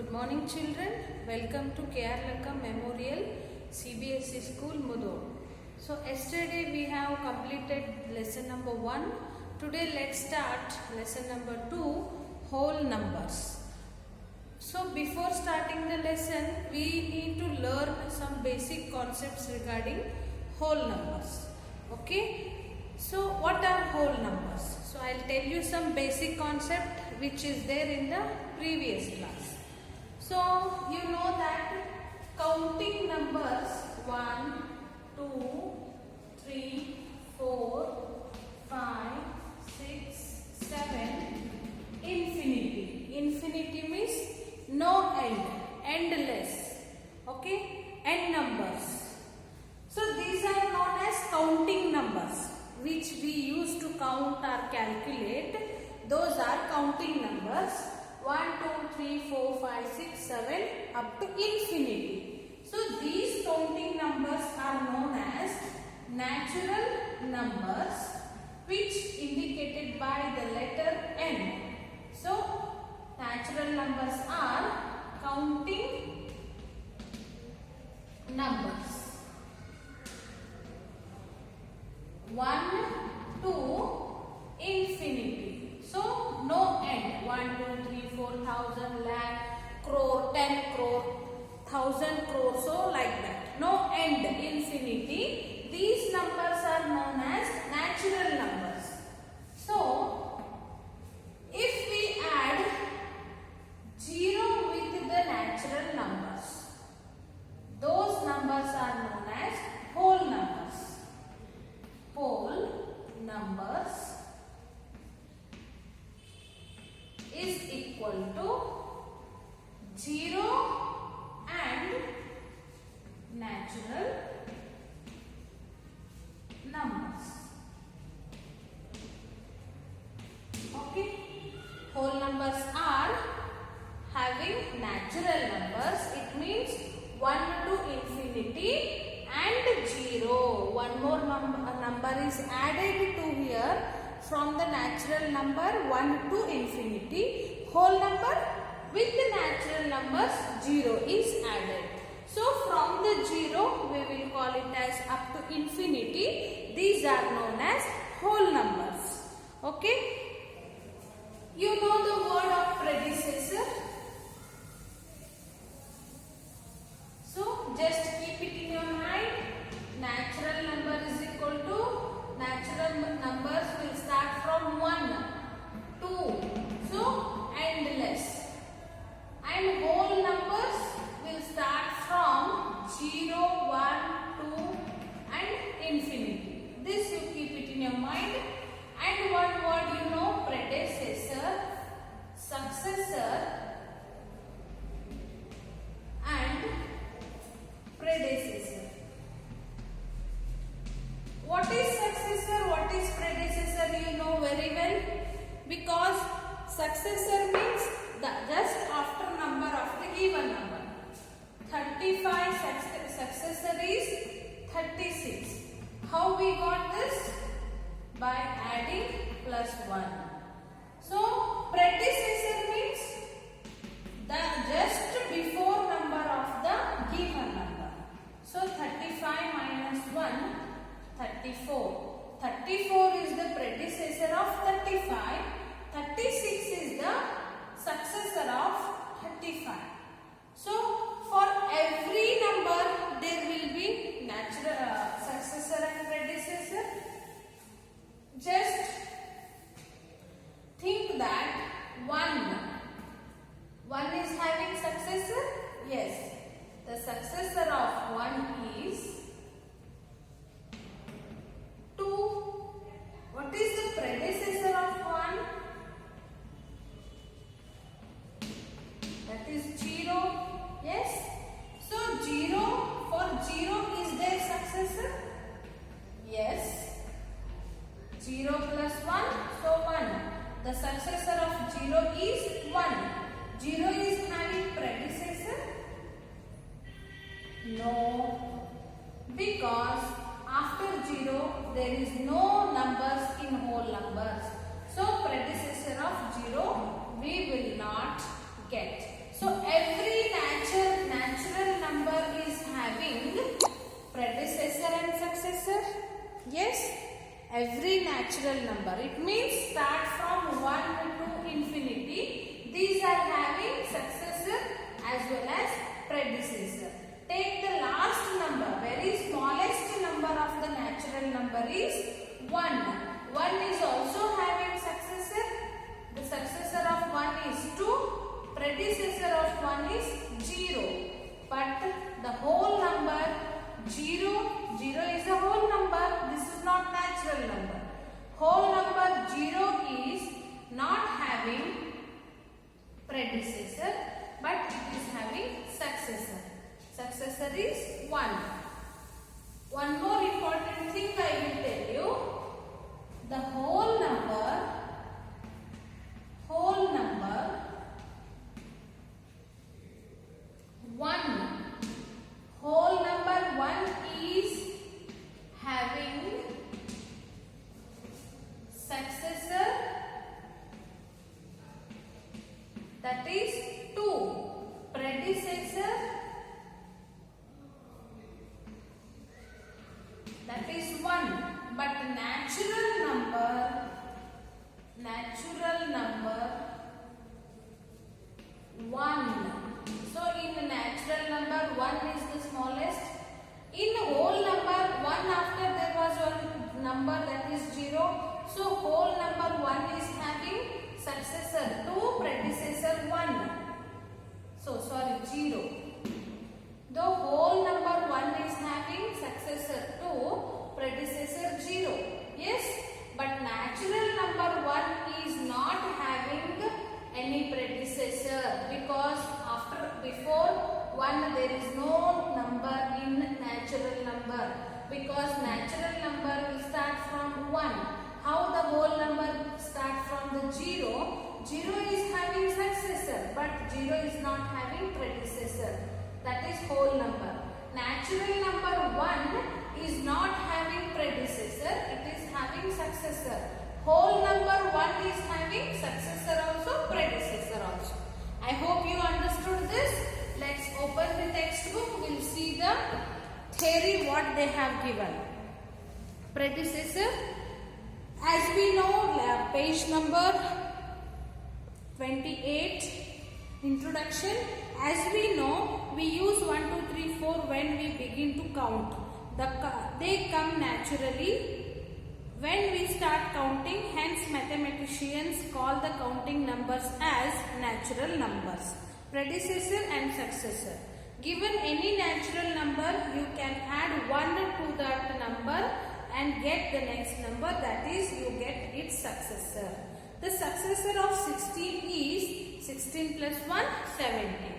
Good morning children. Welcome to KR Lakka Memorial CBSE School Mudor. So yesterday we have completed lesson number 1. Today let's start lesson number 2, whole numbers. So before starting the lesson we need to learn some basic concepts regarding whole numbers. Okay. So what are whole numbers? So I'll tell you some basic concept which is there in the previous class. So you know that counting numbers 1, 2, 3, 4, 5, 6, 7, infinity. Infinity means no end, endless. Okay, end numbers. So these are known as counting numbers which we use to count or calculate. Those are counting numbers 1, 2, 3, 4, 5, 6, 7 up to infinity. So these counting numbers are known as natural numbers which indicated by the letter N. So natural numbers are counting numbers. 1 to infinity. So no end. 1, 2, 3, 4,000, lakh, crore, 10 crore, 1,000 crore. So like that. No end, infinity. These numbers are known as natural numbers. So if we add 0 with the natural numbers, those numbers are known as whole numbers. Whole numbers is equal to 0 and natural numbers. Okay, whole numbers are having natural numbers. It means 1 to infinity and 0. One more number is added to here from the natural number 1 to infinity. Whole number with the natural numbers 0 is added. So from the 0 we will call it as up to infinity. These are known as whole numbers. Okay. You know the word of predecessor. So just keep it in your mind. Natural number is equal to, natural numbers will start from 1, 2, so endless. And whole numbers will start from 0, 1, 2 and infinity. This you keep it in your mind. And one word you know, predecessor, successor and predecessor. What is successor? What is predecessor? You know very well, because successor means the just after number of the given number. 35 successor is 36. How we got this? By adding plus 1. So predecessor means the just before number of the given number. So 35 minus 1, 34. 34 is the predecessor of 35. 36 is the successor of 35. So for every number there will be natural successor and predecessor. Just think that 1 is having successor. Yes, the successor of 1 is 2. What is the predecessor of 1? That is 0. Yes. So 0, for 0 is their successor? Yes. 0 plus 1, so 1. The successor of 0 is 1. 0 is having predecessor? No. Because after 0 there is no numbers in whole numbers. So predecessor of 0 we will not get. So every every natural number. It means start from 1 to infinity. These are having successor as well as predecessor. Take the last number, very smallest number of the natural number is 1. 1 is also having successor. The successor of 1 is 2. Predecessor of 1 is 0. But the whole number 0 is a whole number. This is not natural number. Whole number 0 is not having predecessor, but it is having successor. Successor is 1. One more important thing I will tell you. The whole number 1. Whole number 1 is having successor, that is 2. Predecessor, that is 1. But natural number 1. So in natural number 1 is the smallest. In whole number 1 after there was one number that is 0. So whole number 1 is having successor 2, predecessor 1. So sorry, 0. The whole number 1 is having successor 2, predecessor 0. Yes, but natural number 1 is not having any predecessor, because before 1 there is no number in natural number, because natural number will start from 1. How the whole number start from the 0? 0 is having successor, but 0 is not having predecessor. That is whole number. Natural number 1 is not having predecessor, it is having successor. Whole number 1 is having successor also, predecessor also. I hope you understood this. Let's open the textbook. We'll see the theory what they have given. Predecessor. As we know, page number 28, introduction. As we know, we use 1, 2, 3, 4 when we begin to count. They come naturally when we start counting. Hence, mathematicians call the counting numbers as natural numbers. Predecessor and successor. Given any natural number, you can add 1 to that number and get the next number, that is, you get its successor. The successor of 16 is 16 plus 1, 17.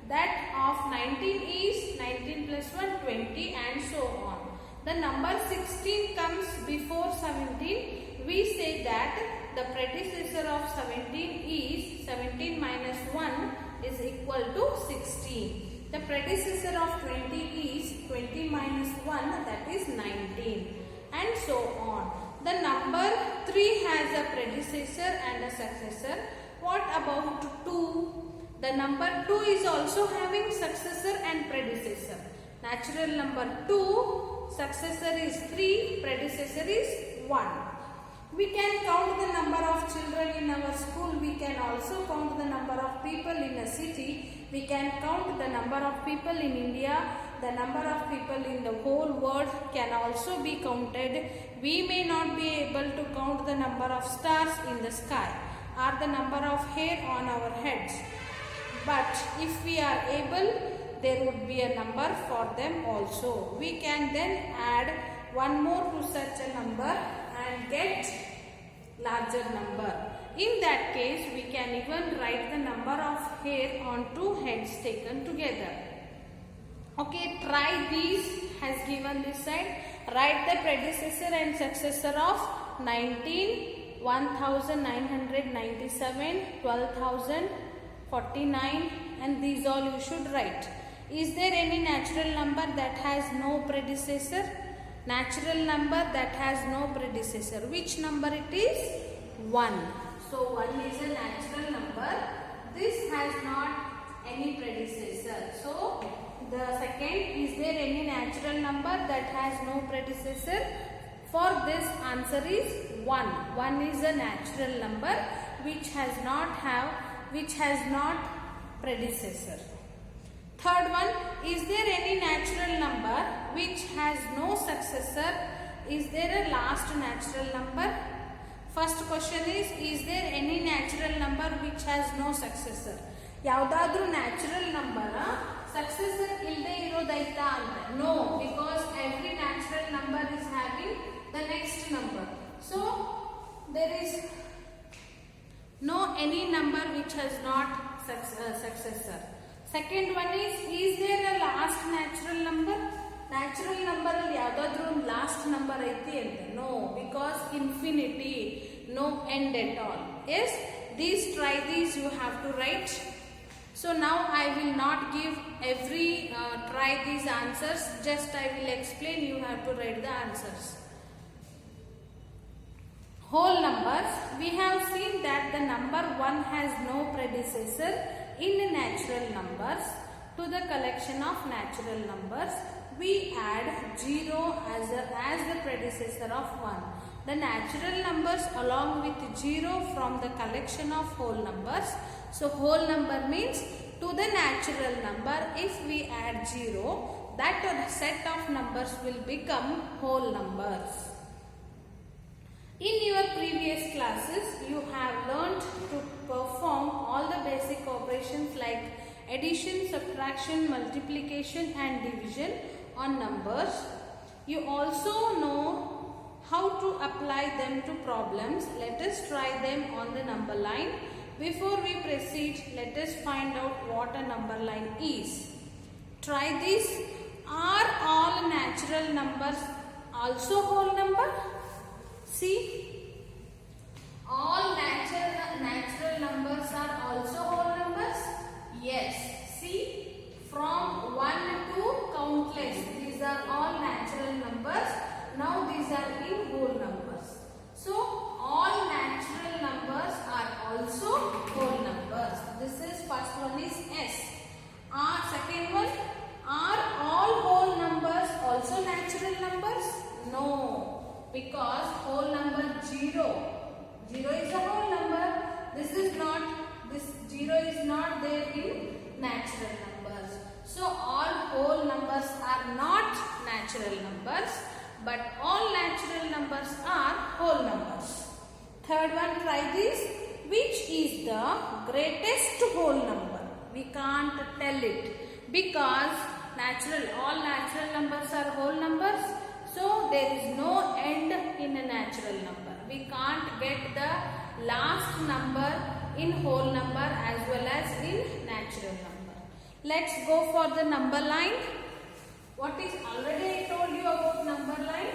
That of 19 is 19 plus 1, 20, and so on. The number 16 comes before 17. We say that the predecessor of 17 is 17 minus 1 is equal to 16. The predecessor of 20 is 20 minus 1, that is 19, and so on. The number 3 has a predecessor and a successor. What about 2? The number 2 is also having successor and predecessor. Natural number 2, successor is 3, predecessor is 1. We can count the number of children in our school. We can also count the number of people in a city. We can count the number of people in India. The number of people in the whole world can also be counted. We may not be able to count the number of stars in the sky or the number of hair on our heads. But if we are able, there would be a number for them also. We can then add one more to such a number and get larger number. In that case, we can even write the number of hair on two heads taken together. Okay, try these. Has given this side. Write the predecessor and successor of 19, 1997, 12,049, and these all you should write. Is there any natural number that has no predecessor? Natural number that has no predecessor. Which number it is? 1. So 1 is a natural number. This has not any predecessor. So the second, is there any natural number that has no predecessor? For this answer is 1. 1 is a natural number which has not predecessor. Third one, is there any natural number which has no successor? Is there a last natural number? First question is there any natural number which has no successor? Yaudadru natural number successor ilde irodaita anta? No, because every natural number is having the next number. So there is no any number which has not successor. Second one is there a last natural number? Natural number ಅಲ್ಲಿ ಯಾವುದಾದ್ರೂ last number ಐತಿ ಅಂತ? No, because infinity, no end at all. Yes, try these you have to write. So now I will not give every try these answers, just I will explain, you have to write the answers. Whole numbers, we have seen that the number 1 has no predecessor in natural numbers. To the collection of natural numbers, we add 0 as the predecessor of 1. The natural numbers along with 0 from the collection of whole numbers. So whole number means to the natural number, if we add 0, that set of numbers will become whole numbers. In your previous classes, you have learnt to perform all the basic operations like addition, subtraction, multiplication and division on numbers. You also know how to apply them to problems. Let us try them on the number line. Before we proceed, let us find out what a number line is. Try this. Are all natural numbers also whole number? See, all natural numbers are also whole numbers. Yes, see, from 1 to countless, these are all natural numbers. Now these are in whole numbers. So all natural numbers are also whole numbers. This is first one is S. Second one, are all whole numbers also natural numbers? No, because whole number 0 is a whole number. This 0 is not there in natural numbers. So all whole numbers are not natural numbers, but all natural numbers are whole numbers. Third one, try this. Which is the greatest whole number? We can't tell it because all natural numbers are whole numbers. So there is no end in a natural number. We can't get the last number in whole number as well as in natural number. Let's go for the number line. What is already I told you about number line?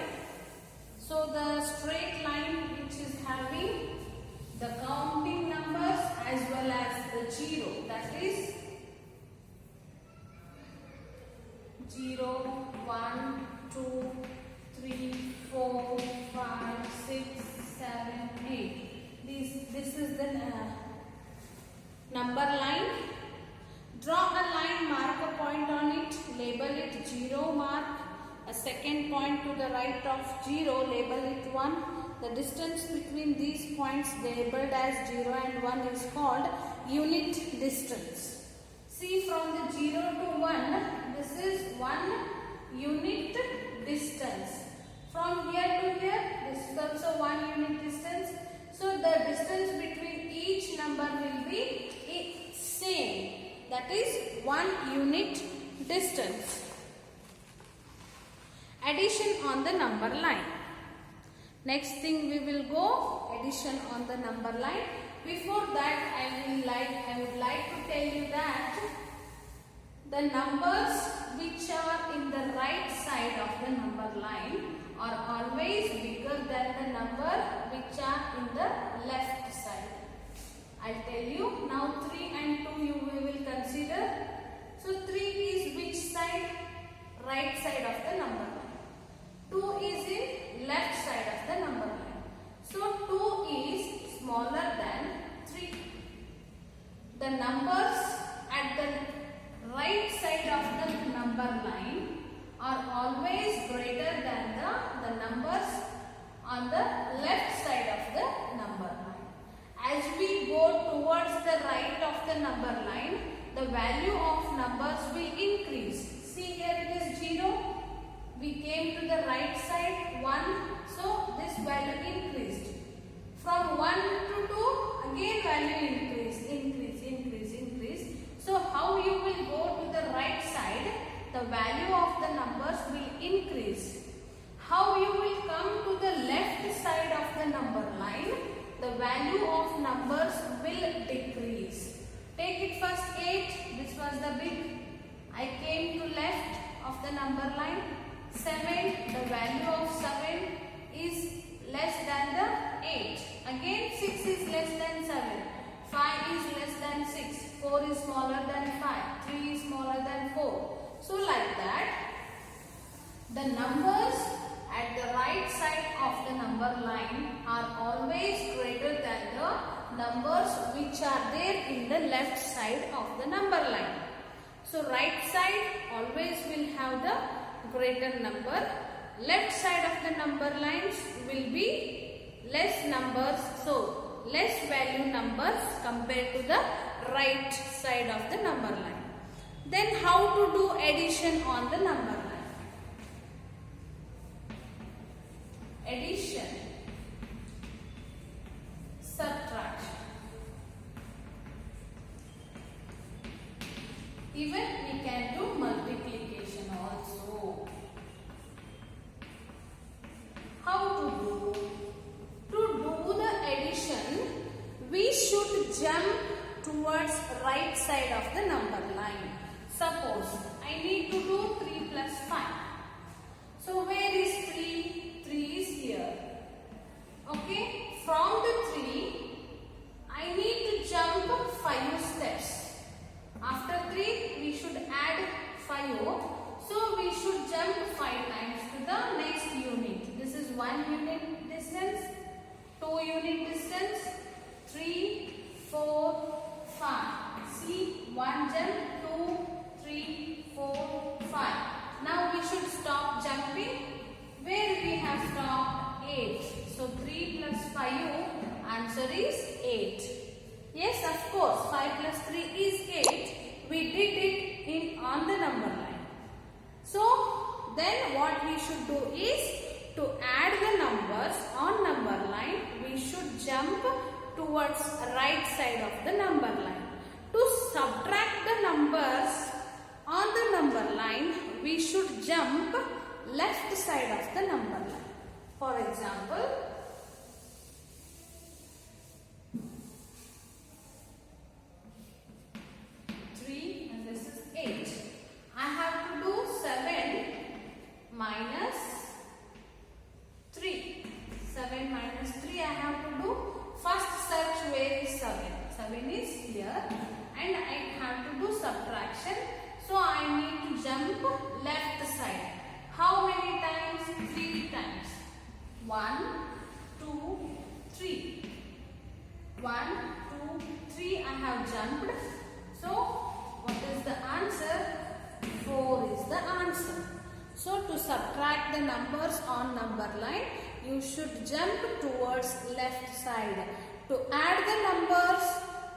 So the straight line which is having the counting numbers as well as the 0, that is 0, 1, 2, 3, 4, 5, 6, 7, 8. This is the number line. Draw a line, mark a point on it, label it 0, mark a second point to the right of 0, label it 1. The distance between these points labeled as 0 and 1 is called unit distance. See, from the 0 to 1, this is 1 unit distance. From here to here, this is also 1 unit distance. So the distance between each number will be same. That is 1 unit distance. Addition on the number line. Next thing we will go addition on the number line. Before that, I would like to tell you that the numbers which are in the right side of the number line are always bigger than the number which are in the left side. I'll tell you. Now 3 and 2 we will consider. So 3 is which side? Right side of the number line. 2 is in left side of the number line. So 2 is smaller than 3. The numbers at the right side of the number line are always greater than the numbers the value of numbers will increase. See here it is 0. We came to the right side 1. So this value increased. From 1 to 2 again value increase. So how you will go to the right side, the value of the numbers will increase. How you will come to the left side of the number line, the value of numbers will decrease. Take it first 8, this was the big. I came to left of the number line. 7, the value of 7 is less than the 8. Again 6 is less than 7. 5 is less than 6. 4 is smaller than 5. 3 is smaller than 4. So like that, the numbers at the right side of the number line are always greater than the numbers which are there in the left side of the number line. So right side always will have the greater number. Left side of the number lines will be less numbers. So less value numbers compared to the right side of the number line. Then how to do addition on the number line? Addition, subtraction. Even we can do multiplication also. How to do? To do the addition, we should jump towards right side of the number line. Suppose I need to do 3 plus 5. So where is 3? 3 is here. Okay, from the 3, I need to jump 5 steps. After 3, we should add 5. So we should jump 5 times to the next unit. This is 1 unit distance, 2 unit distance, 3, 4, 5. See, 1 jump, 2, 3, 4, 5. Now we should stop jumping. Where we have stopped? 8. So 3 plus 5, answer is 8. Yes, of course, 5 plus 3 is 8. We did it on the number line. So then what we should do is to add the numbers on number line, we should jump towards right side of the number line. To subtract the numbers on the number line, we should jump left side of the number line. For example, 3 and this is 8. I have to do 7 minus 3. 7 minus 3 I have to do. First search where is 7. 7 is here and I have to do subtraction. So I need to jump left side. How many times? 3 times. 1, 2, 3. 1, 2, 3 I have jumped. So what is the answer? 4 is the answer. So to subtract the numbers on number line, you should jump towards left side. To add the numbers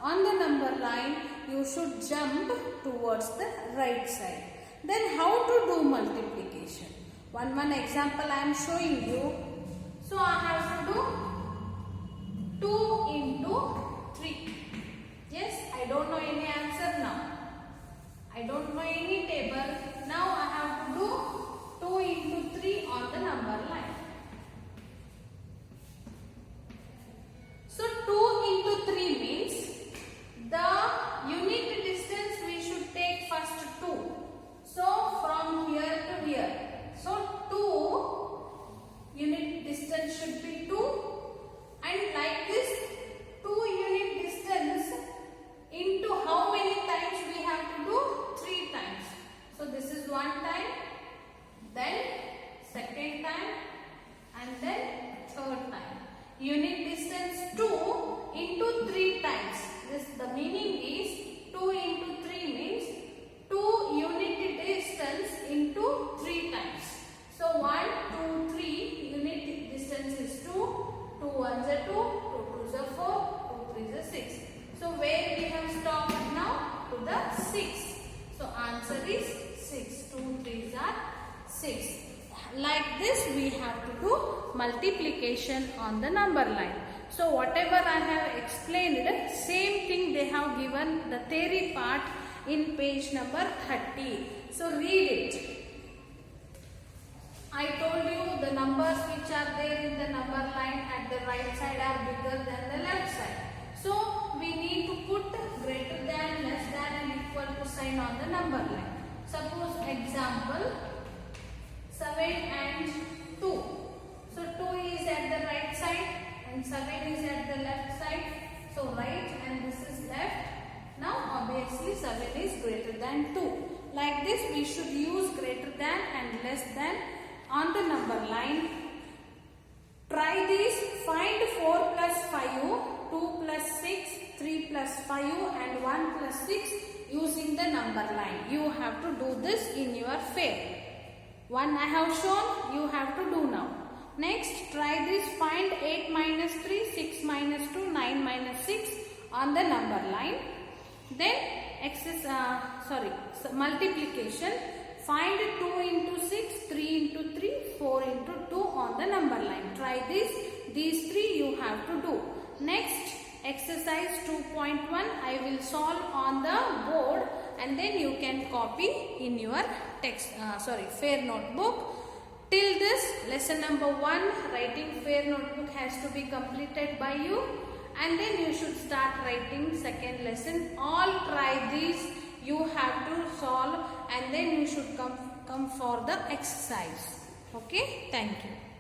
on the number line, you should jump towards the right side. Then how to do multiplication? One example I am showing you. So I have to do 2 into 3. Yes, I don't know any answer now. I don't know any table. Now I have to do 2 into 3 on the number line. So 2 into 3 means the unit distance we should take first 2. So from here to here. So 2 unit distance should be 2 and like this 2 unit distance into how many times 6. Like this we have to do multiplication on the number line. So whatever I have explained, same thing they have given the theory part in page number 30. So read it. I told you the numbers which are there in the number line at the right side are bigger than the left side. So we need to put greater than, less than and equal to sign on the number line. Suppose example 7 and 2. So 2 is at the right side and 7 is at the left side. So right and this is left. Now obviously 7 is greater than 2. Like this we should use greater than and less than on the number line. Try this. Find 4 plus 5, 2 plus 6, 3 plus 5 and 1 plus 6 using the number line. You have to do this in your favor. One I have shown, you have to do now. Next, try this. Find 8 minus 3, 6 minus 2, 9 minus 6 on the number line. Then multiplication. Find 2 into 6, 3 into 3, 4 into 2 on the number line. Try this. These three you have to do. Next, exercise 2.1 I will solve on the board and then you can copy in your fair notebook. Till this lesson number 1 writing fair notebook has to be completed by you, and then you should start writing second lesson. All try these. You have to solve and then you should come for the exercise. Okay, thank you.